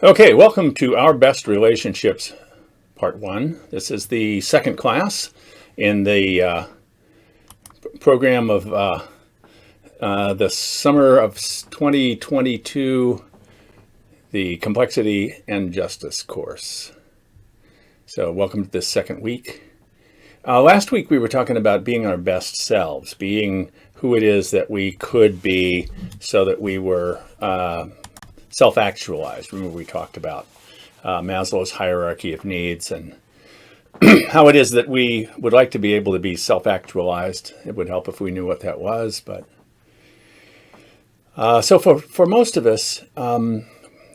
Okay, welcome to Our Best Relationships, Part 1. This is the second class in the program of the summer of 2022, the Complexity and Justice course. So welcome to this second week. Last week we were talking about being our best selves, being who it is that we could be so that we were self-actualized. Remember, we talked about Maslow's hierarchy of needs and how it is that we would like to be able to be self-actualized. It would help if we knew what that was. But so for most of us, when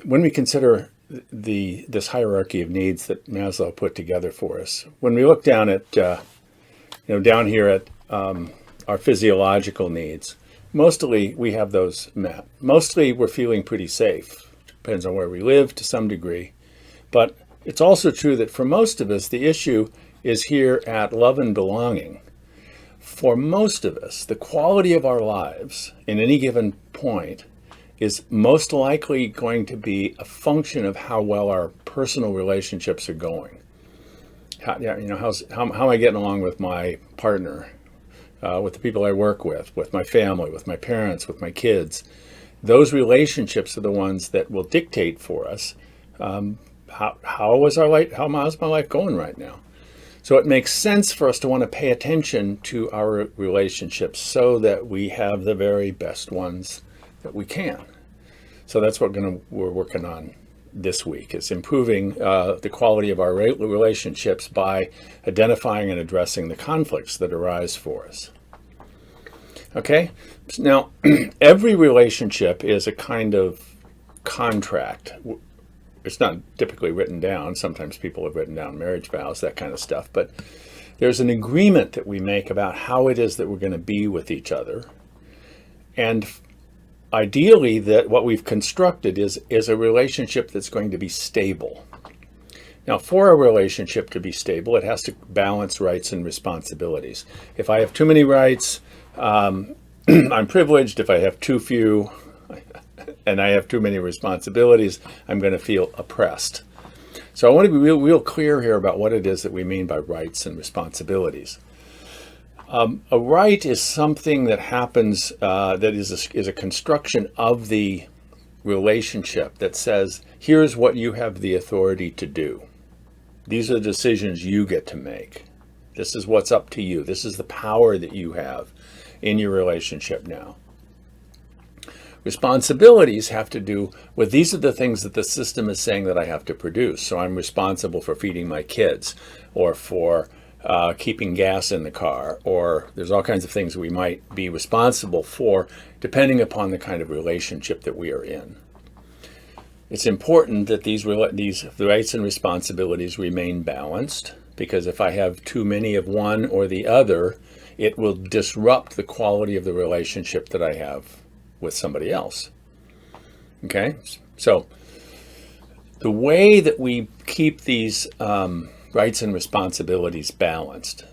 we consider this hierarchy of needs that Maslow put together for us, when we look down at down here at our physiological needs, mostly we have those met. Mostly we're feeling pretty safe. Depends on where we live to some degree. But it's also true that for most of us, the issue is here at love and belonging. For most of us, the quality of our lives in any given point is most likely going to be a function of how well our personal relationships are going. How am I getting along with my partner? With the people I work with my family, with my parents, with my kids. Those relationships are the ones that will dictate for us how's my life going right now. So it makes sense for us to want to pay attention to our relationships so that we have the very best ones that we can. So that's what we're working on this week, is improving the quality of our relationships by identifying and addressing the conflicts that arise for us. Okay, now every relationship is a kind of contract. It's not typically written down. Sometimes people have written down marriage vows, that kind of stuff, but there's an agreement that we make about how it is that we're going to be with each other. And ideally, that what we've constructed is a relationship that's going to be stable. Now, for a relationship to be stable, it has to balance rights and responsibilities. If I have too many rights, I'm privileged. If I have too few and I have too many responsibilities, I'm going to feel oppressed. So I want to be real clear here about what it is that we mean by rights and responsibilities. A right is something that happens that is a construction of the relationship that says, here's what you have the authority to do. These are the decisions you get to make. This is what's up to you. This is the power that you have in your relationship now. Responsibilities have to do with, these are the things that the system is saying that I have to produce. So I'm responsible for feeding my kids, or for keeping gas in the car, or there's all kinds of things we might be responsible for depending upon the kind of relationship that we are in. It's important that these rights and responsibilities remain balanced, because if I have too many of one or the other, it will disrupt the quality of the relationship that I have with somebody else. Okay, so the way that we keep these rights and responsibilities balanced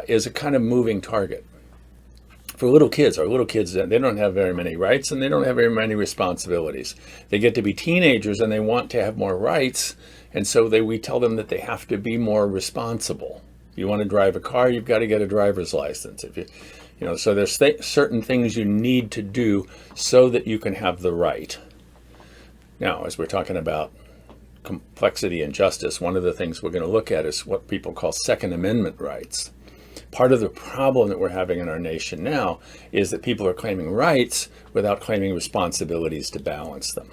is a kind of moving target. For our little kids, they don't have very many rights and they don't have very many responsibilities. They get to be teenagers and they want to have more rights, and so we tell them that they have to be more responsible. If you want to drive a car, you've got to get a driver's license. So there's certain things you need to do so that you can have the right. Now, as we're talking about complexity and justice, one of the things we're going to look at is what people call Second Amendment rights. Part of the problem that we're having in our nation now is that people are claiming rights without claiming responsibilities to balance them.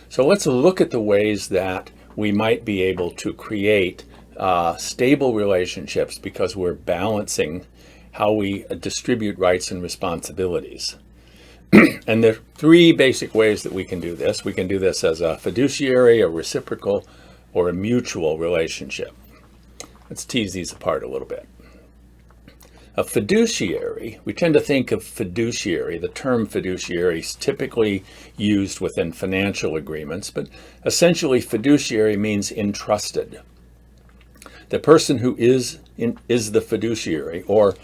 So let's look at the ways that we might be able to create stable relationships because we're balancing how we distribute rights and responsibilities. And there are three basic ways that we can do this. We can do this as a fiduciary, a reciprocal, or a mutual relationship. Let's tease these apart a little bit. A fiduciary, we tend to think of fiduciary, the term fiduciary is typically used within financial agreements, but essentially fiduciary means entrusted. The person who is the fiduciary, or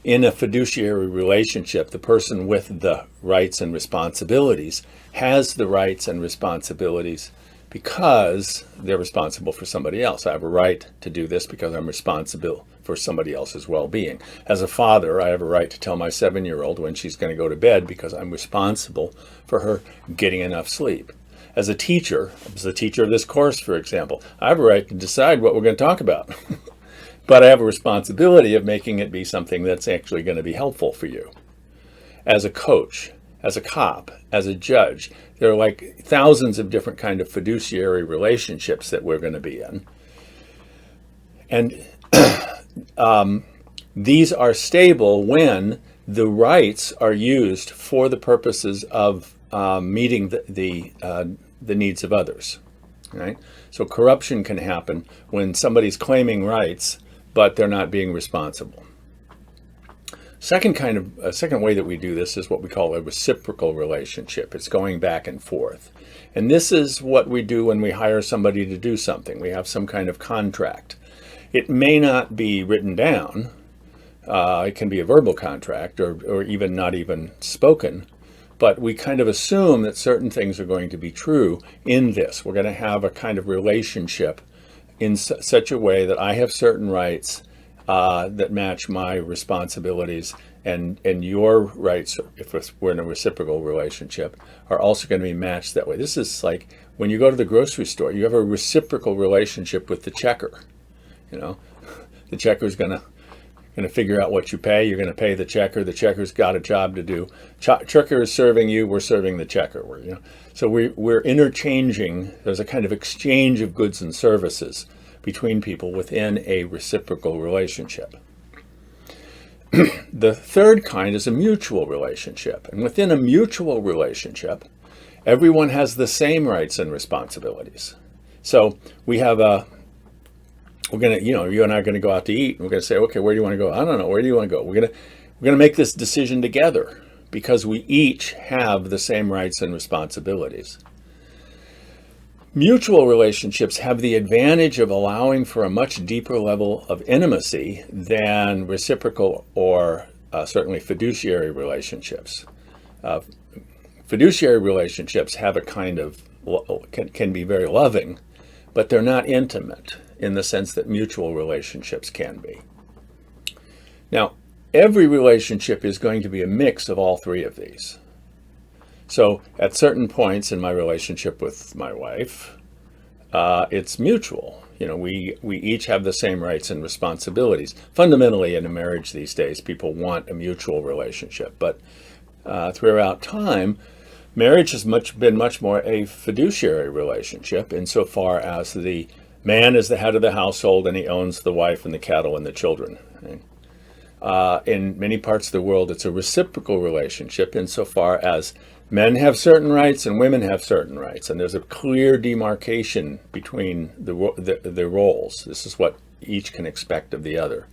in a fiduciary relationship, the person with the rights and responsibilities has the rights and responsibilities because they're responsible for somebody else. I have a right to do this because I'm responsible for somebody else's well-being. As a father, I have a right to tell my 7-year-old when she's going to go to bed because I'm responsible for her getting enough sleep. As a teacher of this course, for example, I have a right to decide what we're going to talk about. But I have a responsibility of making it be something that's actually going to be helpful for you. As a coach, as a cop, as a judge, there are like thousands of different kind of fiduciary relationships that we're going to be in. And these are stable when the rights are used for the purposes of meeting the needs of others. Right? So corruption can happen when somebody's claiming rights, but they're not being responsible. Second way that we do this is what we call a reciprocal relationship. It's going back and forth. And this is what we do when we hire somebody to do something. We have some kind of contract. It may not be written down. It can be a verbal contract or even not even spoken. But we kind of assume that certain things are going to be true in this. We're going to have a kind of relationship in such a way that I have certain rights that match my responsibilities, and your rights, if we're in a reciprocal relationship, are also going to be matched that way. This is like when you go to the grocery store, you have a reciprocal relationship with the checker. You know, the checker's going to figure out what you pay. You're going to pay the checker. The checker's got a job to do. Checker is serving you. We're serving the checker. So we're interchanging. There's a kind of exchange of goods and services between people within a reciprocal relationship. The third kind is a mutual relationship. And within a mutual relationship, everyone has the same rights and responsibilities. So we have you and I are going to go out to eat, and we're going to say, okay, where do you want to go? I don't know. Where do you want to go? We're going to make this decision together because we each have the same rights and responsibilities. Mutual relationships have the advantage of allowing for a much deeper level of intimacy than reciprocal or certainly fiduciary relationships. Fiduciary relationships have a kind of, can be very loving, but they're not intimate in the sense that mutual relationships can be. Now, every relationship is going to be a mix of all three of these. So at certain points in my relationship with my wife, it's mutual. We each have the same rights and responsibilities. Fundamentally, in a marriage these days, people want a mutual relationship. But throughout time, marriage has been much more a fiduciary relationship insofar as the man is the head of the household and he owns the wife and the cattle and the children. In many parts of the world, it's a reciprocal relationship insofar as men have certain rights and women have certain rights, and there's a clear demarcation between the roles. This is what each can expect of the other.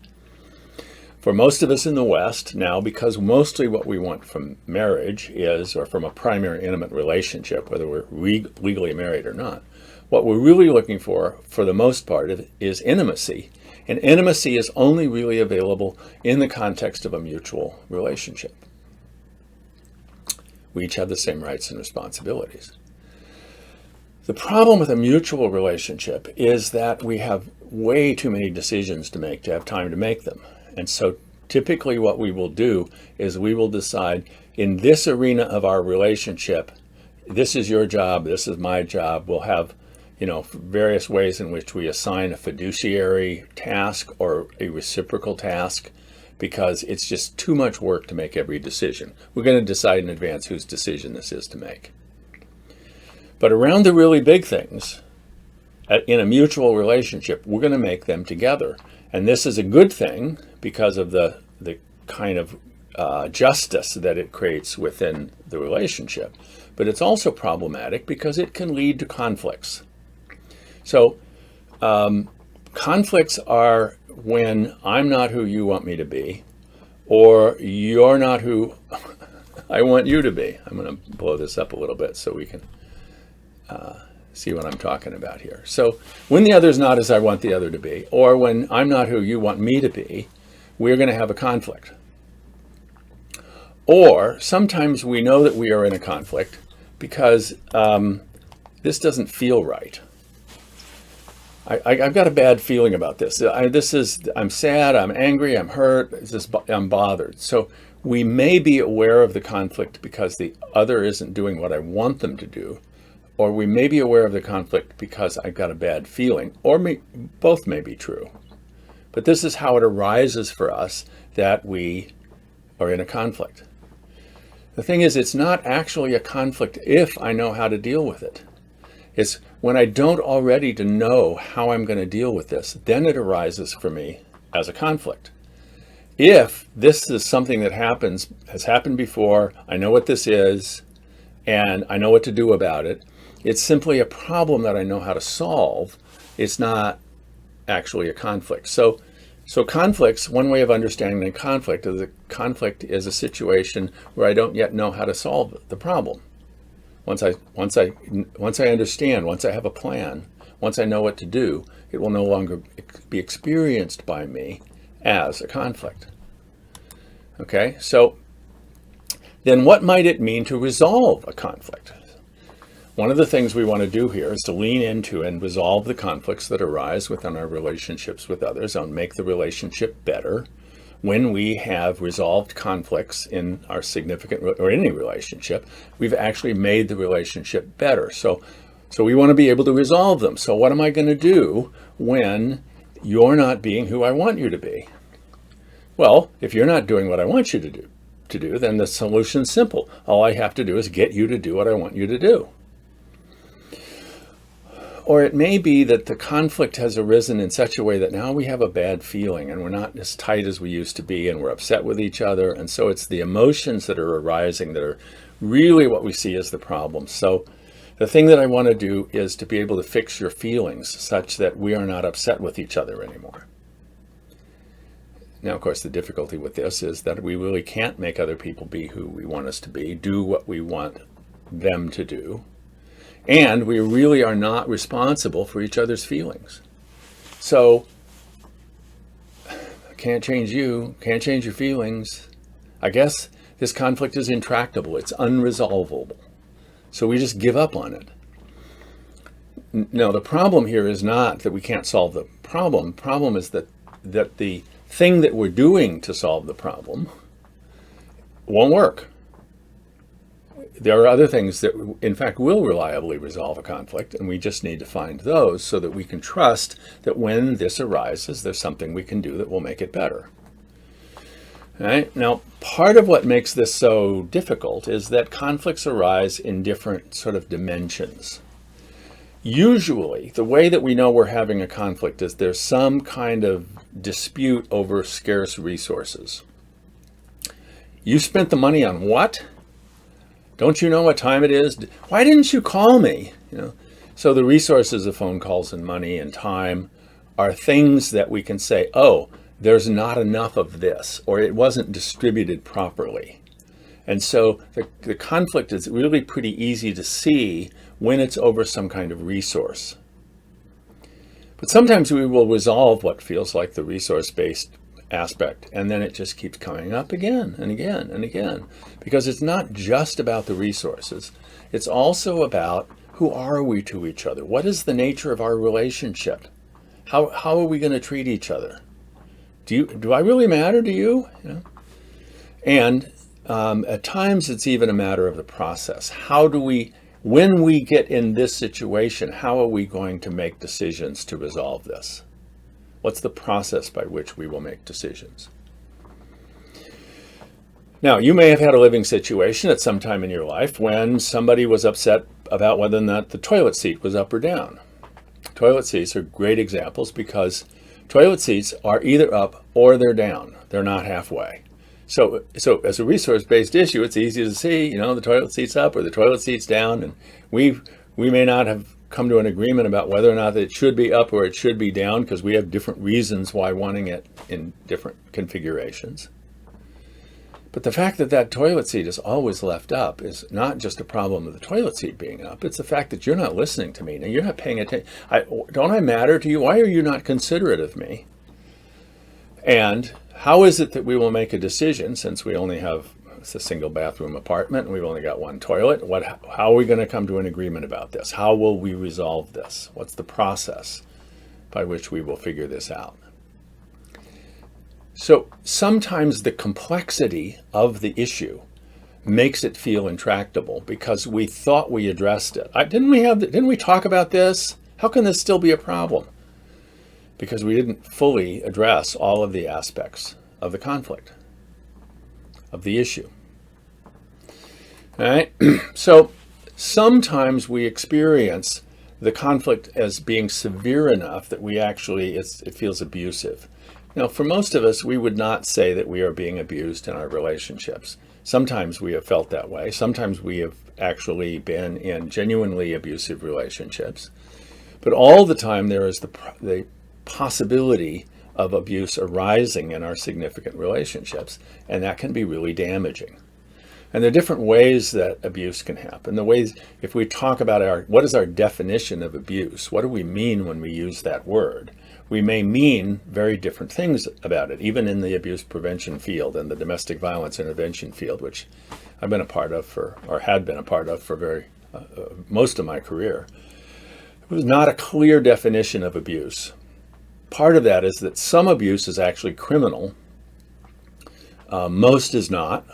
For most of us in the West now, because mostly what we want from marriage is, or from a primary intimate relationship, whether we're legally married or not, what we're really looking for the most part, is intimacy. And intimacy is only really available in the context of a mutual relationship. We each have the same rights and responsibilities. The problem with a mutual relationship is that we have way too many decisions to make to have time to make them. And so typically what we will do is we will decide, in this arena of our relationship, this is your job, this is my job. We'll have various ways in which we assign a fiduciary task or a reciprocal task, because it's just too much work to make every decision. We're going to decide in advance whose decision this is to make. But around the really big things, in a mutual relationship, we're going to make them together. And this is a good thing because of the kind of justice that it creates within the relationship. But it's also problematic because it can lead to conflicts. So conflicts are when I'm not who you want me to be, or you're not who I want you to be. I'm going to blow this up a little bit so we can see what I'm talking about here. So when the other's not as I want the other to be, or when I'm not who you want me to be, we're going to have a conflict. Or sometimes we know that we are in a conflict because this doesn't feel right. I've got a bad feeling about this. I'm sad, I'm angry, I'm hurt, I'm bothered. So we may be aware of the conflict because the other isn't doing what I want them to do, or we may be aware of the conflict because I've got a bad feeling, or both may be true. But this is how it arises for us that we are in a conflict. The thing is, it's not actually a conflict if I know how to deal with it. It's when I don't already know how I'm going to deal with this, then it arises for me as a conflict. If this is something that has happened before, I know what this is, and I know what to do about it, it's simply a problem that I know how to solve. It's not actually a conflict. So conflicts, one way of understanding a conflict is a situation where I don't yet know how to solve the problem. Once I understand, once I have a plan, once I know what to do, it will no longer be experienced by me as a conflict. Okay, so then what might it mean to resolve a conflict? One of the things we want to do here is to lean into and resolve the conflicts that arise within our relationships with others and make the relationship better. When we have resolved conflicts in our significant or any relationship, we've actually made the relationship better. So we want to be able to resolve them. So what am I going to do when you're not being who I want you to be? Well, if you're not doing what I want you to do, then the solution's simple. All I have to do is get you to do what I want you to do. Or it may be that the conflict has arisen in such a way that now we have a bad feeling and we're not as tight as we used to be and we're upset with each other. And so it's the emotions that are arising that are really what we see as the problem. So the thing that I want to do is to be able to fix your feelings such that we are not upset with each other anymore. Now, of course, the difficulty with this is that we really can't make other people be who we want us to be, do what we want them to do. And we really are not responsible for each other's feelings. So, can't change you, can't change your feelings. I guess this conflict is intractable, it's unresolvable. So we just give up on it. No, the problem here is not that we can't solve the problem. The problem is that the thing that we're doing to solve the problem won't work. There are other things that, in fact, will reliably resolve a conflict, and we just need to find those so that we can trust that when this arises, there's something we can do that will make it better. All right? Now, part of what makes this so difficult is that conflicts arise in different sort of dimensions. Usually, the way that we know we're having a conflict is there's some kind of dispute over scarce resources. You spent the money on what? Don't you know what time it is? Why didn't you call me? So the resources of phone calls and money and time are things that we can say, oh, there's not enough of this, or it wasn't distributed properly. And so the conflict is really pretty easy to see when it's over some kind of resource. But sometimes we will resolve what feels like the resource-based aspect, and then it just keeps coming up again and again and again, because it's not just about the resources. It's also about who are we to each other? What is the nature of our relationship? How are we going to treat each other? Do I really matter to you? And at times it's even a matter of the process. When we get in this situation, how are we going to make decisions to resolve this? What's the process by which we will make decisions? Now, you may have had a living situation at some time in your life when somebody was upset about whether or not the toilet seat was up or down. Toilet seats are great examples because toilet seats are either up or they're down. They're not halfway. So as a resource-based issue, it's easy to see, the toilet seat's up or the toilet seat's down, and we may not have come to an agreement about whether or not it should be up or it should be down because we have different reasons why wanting it in different configurations. But the fact that that toilet seat is always left up is not just a problem of the toilet seat being up. It's the fact that you're not listening to me. Now, you're not paying attention. Don't I matter to you? Why are you not considerate of me? And how is it that we will make a decision, since we only have It's a single bathroom apartment and we've only got one toilet. How are we going to come to an agreement about this? How will we resolve this? What's the process by which we will figure this out? So sometimes the complexity of the issue makes it feel intractable because we thought we addressed it. Didn't we talk about this? How can this still be a problem? Because we didn't fully address all of the aspects of the conflict, of the issue. All right? So sometimes we experience the conflict as being severe enough that it feels abusive. Now, for most of us, we would not say that we are being abused in our relationships. Sometimes we have felt that way. Sometimes we have actually been in genuinely abusive relationships. But all the time there is the possibility of abuse arising in our significant relationships, and that can be really damaging. And there are different ways that abuse can happen. If we talk about what is our definition of abuse, what do we mean when we use that word? We may mean very different things about it, even in the abuse prevention field and the domestic violence intervention field, which I've been a part of had been a part of for most of my career. It was not a clear definition of abuse. Part of that is that some abuse is actually criminal. Most is not.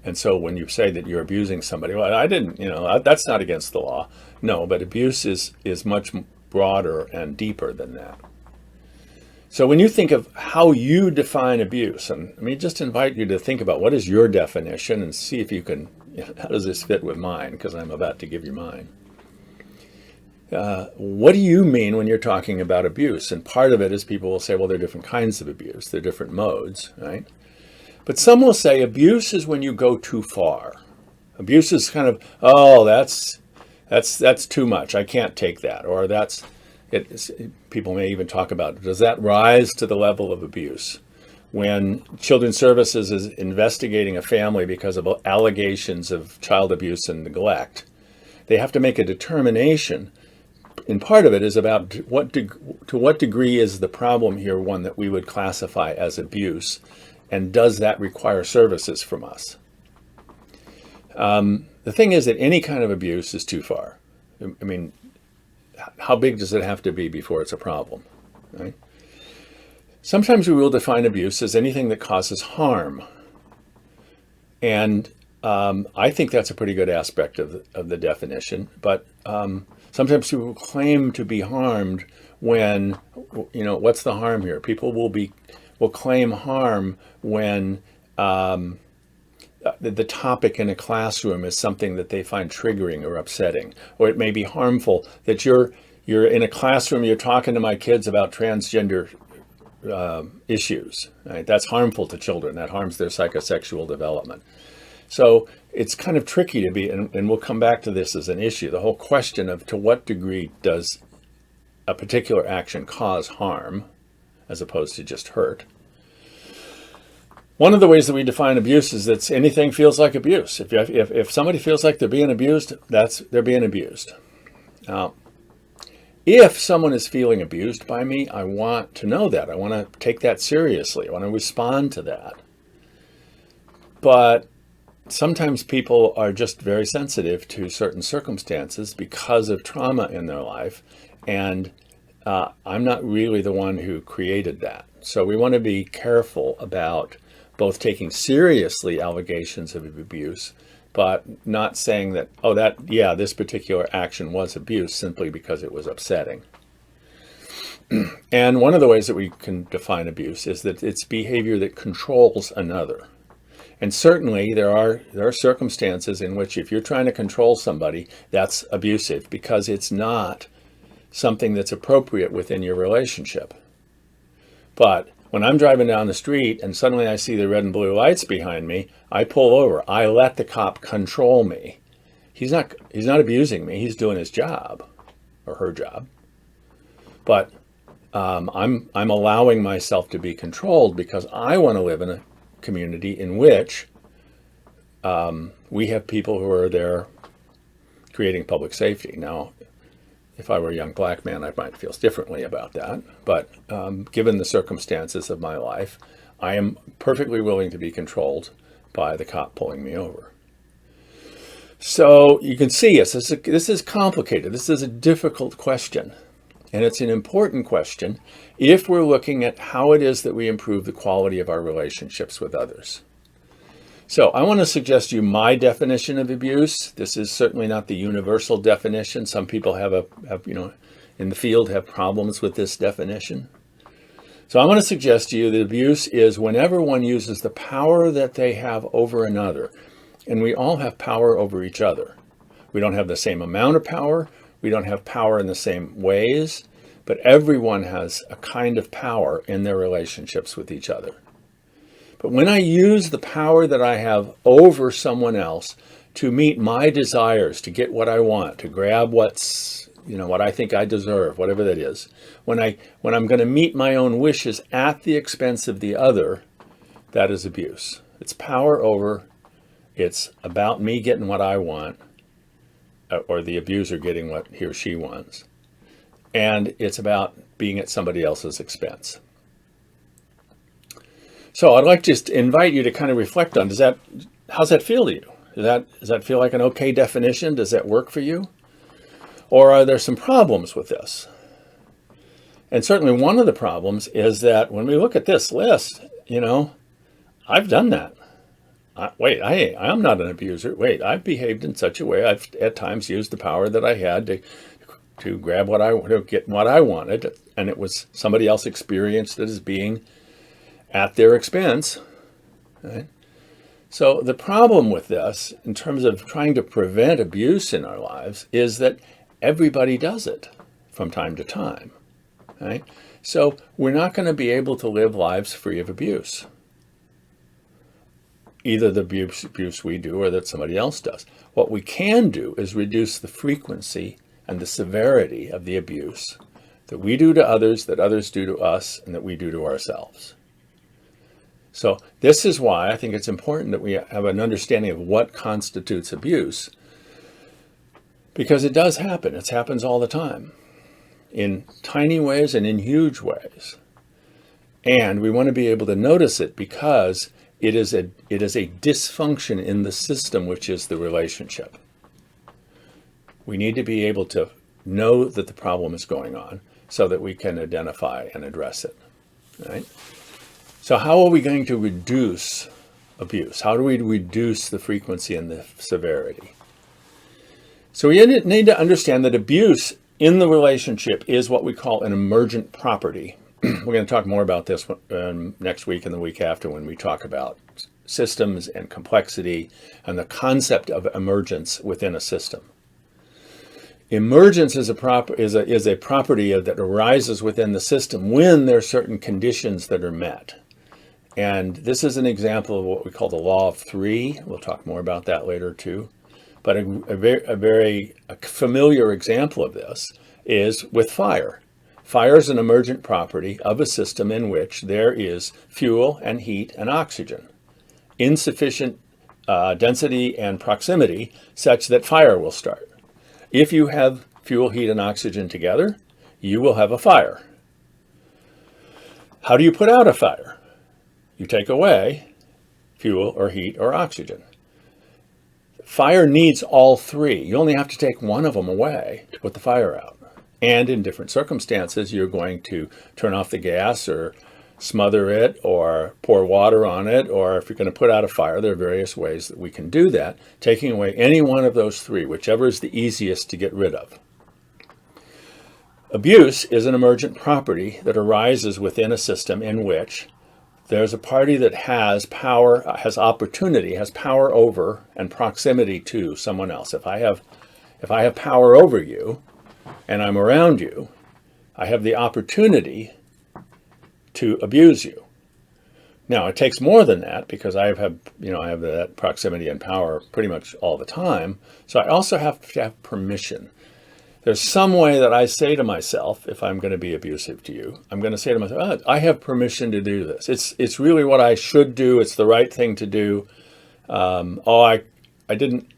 And so when you say that you're abusing somebody, well, that's not against the law. No, but abuse is much broader and deeper than that. So when you think of how you define abuse, and let me just invite you to think about what is your definition and see if you can, how does this fit with mine? Because I'm about to give you mine. What do you mean when you're talking about abuse? And part of it is people will say, well, there are different kinds of abuse. There are different modes, right? But some will say abuse is when you go too far. Abuse is kind of, oh, that's too much. I can't take that. Or people may even talk about, does that rise to the level of abuse? When Children's Services is investigating a family because of allegations of child abuse and neglect, they have to make a determination. And part of it is about to what degree is the problem here one that we would classify as abuse, and does that require services from us? The thing is that any kind of abuse is too far. I mean, how big does it have to be before it's a problem, right? Sometimes we will define abuse as anything that causes harm. And I think that's a pretty good aspect of the definition. But sometimes people claim to be harmed when, what's the harm here? People will claim harm when the topic in a classroom is something that they find triggering or upsetting, or it may be harmful that you're in a classroom, you're talking to my kids about transgender issues, right? That's harmful to children. That harms their psychosexual development. So it's kind of tricky to be, and we'll come back to this as an issue, the whole question of to what degree does a particular action cause harm as opposed to just hurt. One of the ways that we define abuse is that anything feels like abuse. If somebody feels like they're being abused, they're being abused. Now, if someone is feeling abused by me, I want to know that. I want to take that seriously. I want to respond to that. But sometimes people are just very sensitive to certain circumstances because of trauma in their life. And I'm not really the one who created that. So we want to be careful about both taking seriously allegations of abuse, but not saying that, this particular action was abuse simply because it was upsetting. And one of the ways that we can define abuse is that it's behavior that controls another. And certainly there are circumstances in which if you're trying to control somebody, that's abusive because it's not something that's appropriate within your relationship. But when I'm driving down the street and suddenly I see the red and blue lights behind me, I pull over. I let the cop control me. He's not abusing me. He's doing his job or her job. But I'm allowing myself to be controlled because I want to live in a community in which we have people who are there creating public safety. Now, if I were a young black man, I might feel differently about that. But given the circumstances of my life, I am perfectly willing to be controlled by the cop pulling me over. So you can see, yes, this is complicated. This is a difficult question. And it's an important question if we're looking at how it is that we improve the quality of our relationships with others. So I want to suggest to you my definition of abuse. This is certainly not the universal definition. Some people have in the field have problems with this definition. So I want to suggest to you that abuse is whenever one uses the power that they have over another. And we all have power over each other. We don't have the same amount of power. We don't have power in the same ways, but everyone has a kind of power in their relationships with each other. But when I use the power that I have over someone else to meet my desires, to get what I want, to grab what I think I deserve, whatever that is, when I'm going to meet my own wishes at the expense of the other, that is abuse. It's power over. It's about me getting what I want, or the abuser getting what he or she wants. And it's about being at somebody else's expense. So I'd like to just invite you to kind of reflect on, how's that feel to you? Does that feel like an okay definition? Does that work for you? Or are there some problems with this? And certainly one of the problems is that when we look at this list, I've done that. I'm not an abuser. I've behaved in such a way. I've at times used the power that I had to grab to get what I wanted, and it was somebody else experienced it as being at their expense. Right? So the problem with this, in terms of trying to prevent abuse in our lives, is that everybody does it from time to time. Right? So we're not going to be able to live lives free of abuse. Either the abuse we do or that somebody else does. What we can do is reduce the frequency and the severity of the abuse that we do to others, that others do to us, and that we do to ourselves. So this is why I think it's important that we have an understanding of what constitutes abuse, because it does happen. It happens all the time, in tiny ways and in huge ways. And we want to be able to notice it because it is a dysfunction in the system, which is the relationship. We need to be able to know that the problem is going on so that we can identify and address it. Right? So how are we going to reduce abuse? How do we reduce the frequency and the severity? So we need to understand that abuse in the relationship is what we call an emergent property. We're going to talk more about this next week and the week after when we talk about systems and complexity and the concept of emergence within a system. Emergence is a property that arises within the system when there are certain conditions that are met. And this is an example of what we call the law of three. We'll talk more about that later too. But a very familiar example of this is with fire. Fire is an emergent property of a system in which there is fuel and heat and oxygen, insufficient density and proximity such that fire will start. If you have fuel, heat, and oxygen together, you will have a fire. How do you put out a fire? You take away fuel or heat or oxygen. Fire needs all three. You only have to take one of them away to put the fire out. And in different circumstances, you're going to turn off the gas or smother it or pour water on it, or if you're going to put out a fire, there are various ways that we can do that, taking away any one of those three, whichever is the easiest to get rid of. Abuse is an emergent property that arises within a system in which there's a party that has power, has opportunity, has power over and proximity to someone else. If I have power over you and I'm around you, I have the opportunity to abuse you. Now, it takes more than that because I have that proximity and power pretty much all the time. So I also have to have permission. There's some way that I say to myself, if I'm going to be abusive to you, I'm going to say to myself, I have permission to do this. It's really what I should do. It's the right thing to do. I didn't,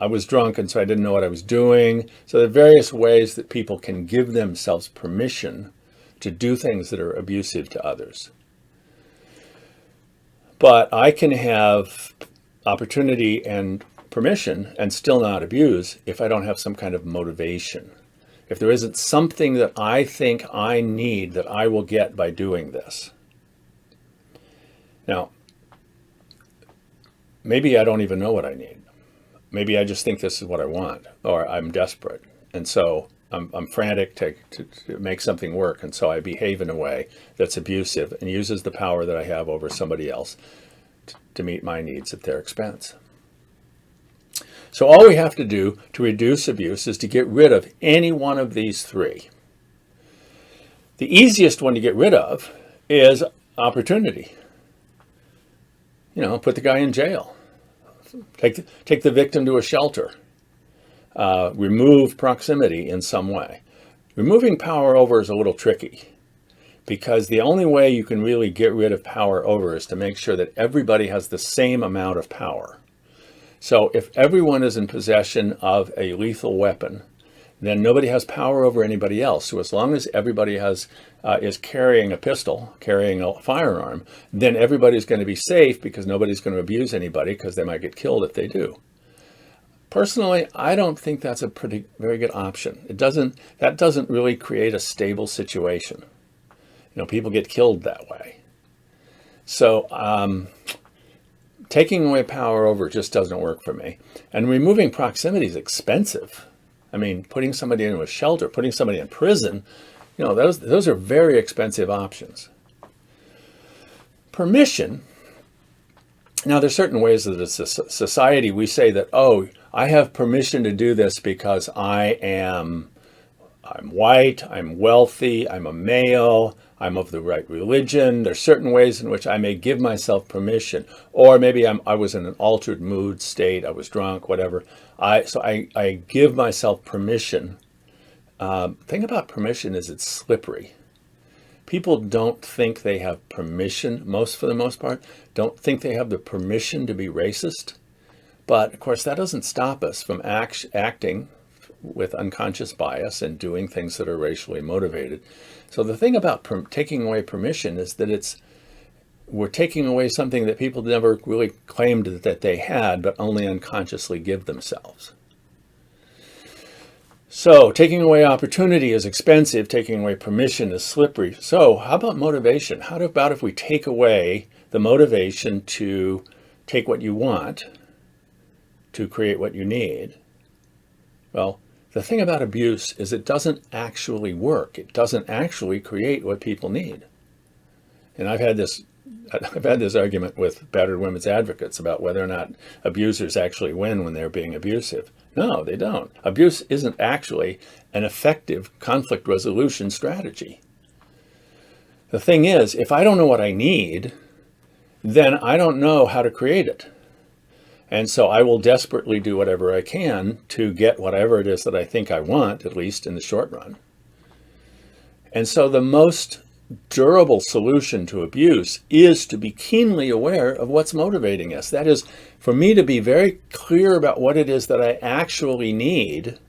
I was drunk and so I didn't know what I was doing. So there are various ways that people can give themselves permission to do things that are abusive to others. But I can have opportunity and permission and still not abuse if I don't have some kind of motivation. If there isn't something that I think I need that I will get by doing this. Now, maybe I don't even know what I need. Maybe I just think this is what I want, or I'm desperate. And so I'm frantic to make something work. And so I behave in a way that's abusive and uses the power that I have over somebody else to meet my needs at their expense. So all we have to do to reduce abuse is to get rid of any one of these three. The easiest one to get rid of is opportunity. Put the guy in jail. Take the victim to a shelter. Remove proximity in some way. Removing power over is a little tricky, because the only way you can really get rid of power over is to make sure that everybody has the same amount of power. So if everyone is in possession of a lethal weapon, then nobody has power over anybody else. So as long as everybody is carrying a pistol, carrying a firearm, then everybody's going to be safe, because nobody's going to abuse anybody, because they might get killed if they do. Personally, I don't think that's a very good option. That doesn't really create a stable situation. People get killed that way. So taking away power over just doesn't work for me. And removing proximity is expensive. I mean, putting somebody into a shelter, putting somebody in prison, those are very expensive options. Permission. Now, there's certain ways that as a society we say that, oh, I have permission to do this because I'm white, I'm wealthy, I'm a male, I'm of the right religion. There's certain ways in which I may give myself permission. Or maybe I was in an altered mood state, I was drunk, whatever. So I give myself permission. The thing about permission is it's slippery. People don't think they have permission, for the most part, don't think they have the permission to be racist. But of course, that doesn't stop us from acting with unconscious bias and doing things that are racially motivated. So the thing about taking away permission is that we're taking away something that people never really claimed that they had, but only unconsciously give themselves. So taking away opportunity is expensive, taking away permission is slippery. So how about motivation? How about if we take away the motivation to take what you want, to create what you need? Well, the thing about abuse is it doesn't actually work. It doesn't actually create what people need. And I've had this argument with battered women's advocates about whether or not abusers actually win when they're being abusive. No, they don't. Abuse isn't actually an effective conflict resolution strategy. The thing is, if I don't know what I need, then I don't know how to create it. And so I will desperately do whatever I can to get whatever it is that I think I want, at least in the short run. And so the most durable solution to abuse is to be keenly aware of what's motivating us. That is, for me to be very clear about what it is that I actually need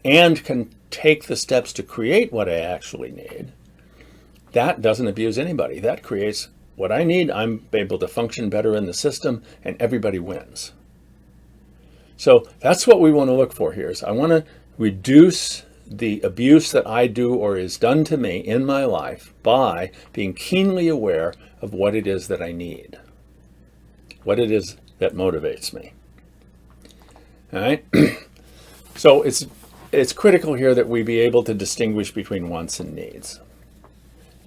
and can take the steps to create what I actually need. That doesn't abuse anybody. That creates what I need. I'm able to function better in the system, and everybody wins. So that's what we want to look for here. Is I want to reduce the abuse that I do or is done to me in my life by being keenly aware of what it is that I need, what it is that motivates me. All right. So it's critical here that we be able to distinguish between wants and needs.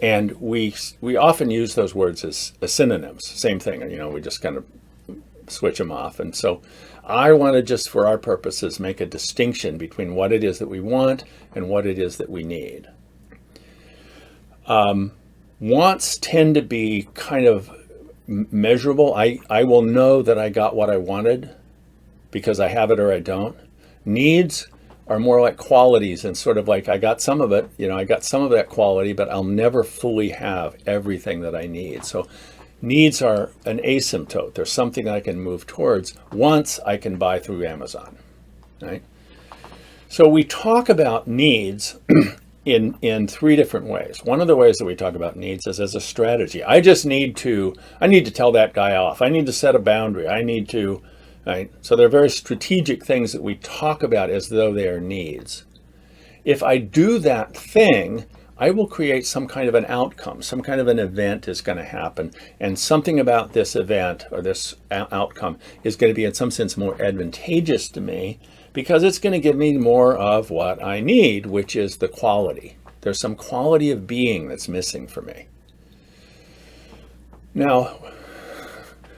And we often use those words as synonyms, same thing, we just kind of switch them off. And so I want to just, for our purposes, make a distinction between what it is that we want and what it is that we need. Wants tend to be kind of measurable. I will know that I got what I wanted because I have it or I don't. Needs are more like qualities, and sort of like I got some of it, I got some of that quality, but I'll never fully have everything that I need. So needs are an asymptote. There's something I can move towards. Wants I can buy through Amazon, right? So we talk about needs in three different ways. One of the ways that we talk about needs is as a strategy. I need to tell that guy off. I need to set a boundary. I need to, right? So they're very strategic things that we talk about as though they are needs. If I do that thing, I will create some kind of an outcome, some kind of an event is going to happen, and something about this event or this outcome is going to be in some sense more advantageous to me, because it's going to give me more of what I need, which is the quality. There's some quality of being that's missing for me. Now,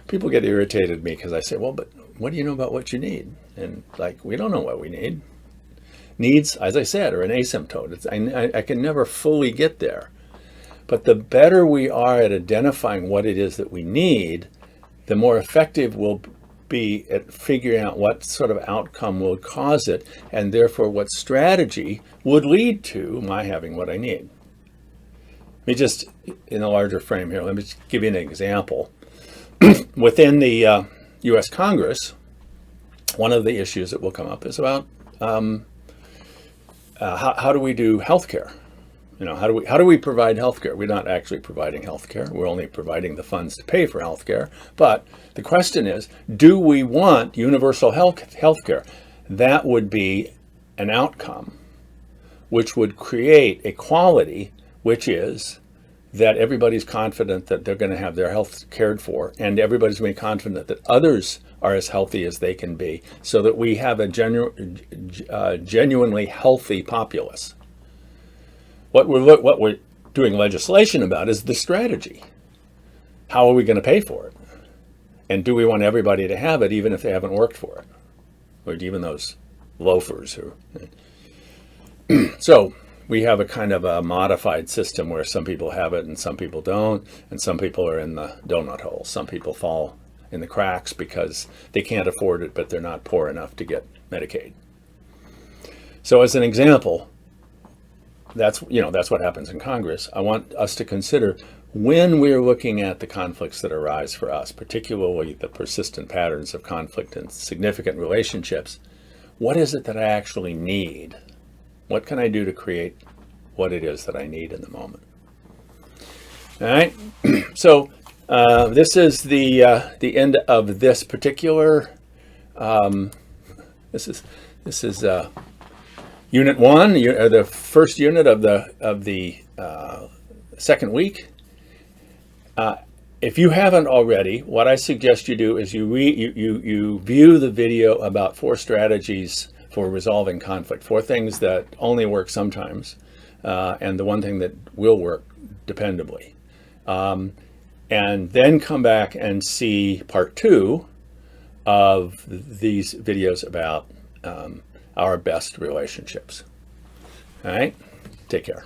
people get irritated at me because I say, well, but what do you know about what you need? And like, we don't know what we need. Needs, as I said, are an asymptote. I can never fully get there. But the better we are at identifying what it is that we need, the more effective we'll be at figuring out what sort of outcome will cause it, and therefore what strategy would lead to my having what I need. Let me just, in a larger frame here, let me just give you an example. Within the U.S. Congress, one of the issues that will come up is about how do we do healthcare? You know, how do we provide healthcare? We're not actually providing healthcare. We're only providing the funds to pay for healthcare. But the question is, do we want universal healthcare? That would be an outcome which would create a quality, which is that everybody's confident that they're going to have their health cared for, and everybody's going to be confident that others are as healthy as they can be, so that we have a genuinely healthy populace. What we're doing legislation about is the strategy. How are we going to pay for it? And do we want everybody to have it, even if they haven't worked for it? Or even those loafers who... So we have a kind of a modified system where some people have it and some people don't, and some people are in the donut hole. Some people fall in the cracks because they can't afford it, but they're not poor enough to get Medicaid. So as an example, that's what happens in Congress. I want us to consider, when we're looking at the conflicts that arise for us, particularly the persistent patterns of conflict in significant relationships, what is it that I actually need? What can I do to create what it is that I need in the moment? All right. So this is the end of this particular. This is Unit 1, the first unit of the second week. If you haven't already, what I suggest you do is you view the video about 4 strategies for resolving conflict, 4 things that only work sometimes, and the one thing that will work dependably. And then come back and see part 2 of these videos about our best relationships. All right, take care.